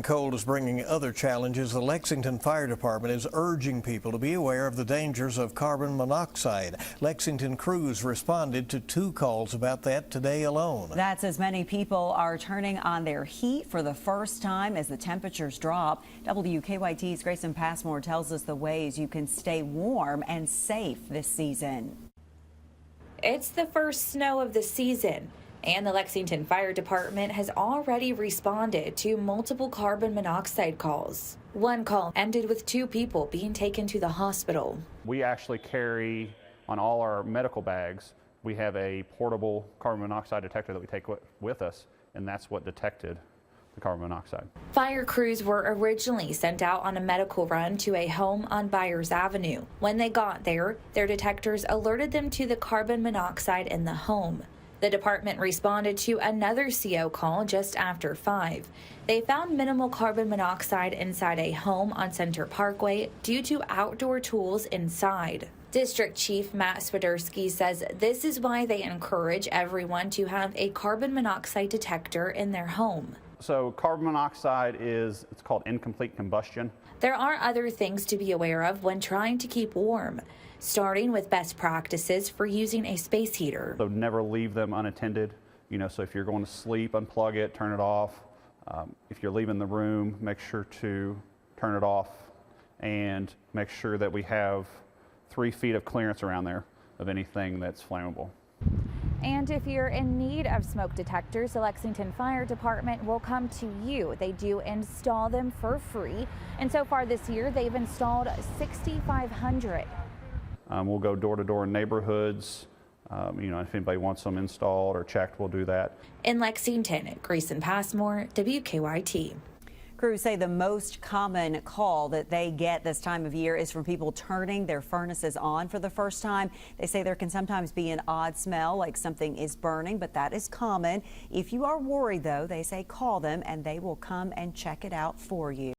Cold is bringing other challenges. The Lexington Fire Department is urging people to be aware of the dangers of carbon monoxide. Lexington crews responded to 2 calls about that today alone. That's as many people are turning on their heat for the first time as the temperatures drop. WKYT's Grayson Passmore tells us the ways you can stay warm and safe this season. It's the first snow of the season, and the Lexington Fire Department has already responded to multiple carbon monoxide calls. One call ended with 2 people being taken to the hospital. We actually carry on all our medical bags, we have a portable carbon monoxide detector that we take with us, and that's what detected the carbon monoxide. Fire crews were originally sent out on a medical run to a home on Byers Avenue. When they got there, their detectors alerted them to the carbon monoxide in the home. The department responded to another CO call just after 5. They found minimal carbon monoxide inside a home on Center Parkway due to outdoor tools inside. District Chief Matt Swiderski says this is why they encourage everyone to have a carbon monoxide detector in their home. So carbon monoxide it's called incomplete combustion. There are other things to be aware of when trying to keep warm, starting with best practices for using a space heater. So never leave them unattended. So if you're going to sleep, unplug it, turn it off. If you're leaving the room, make sure to turn it off and make sure that we have 3 feet of clearance around there of anything that's flammable. And if you're in need of smoke detectors, the Lexington Fire Department will come to you. They do install them for free. And so far this year, they've installed 6,500. We'll go door to door in neighborhoods. If anybody wants them installed or checked, we'll do that. In Lexington, Grayson Passmore, WKYT. Crews say the most common call that they get this time of year is from people turning their furnaces on for the first time. They say there can sometimes be an odd smell like something is burning, but that is common. If you are worried, though, they say call them and they will come and check it out for you.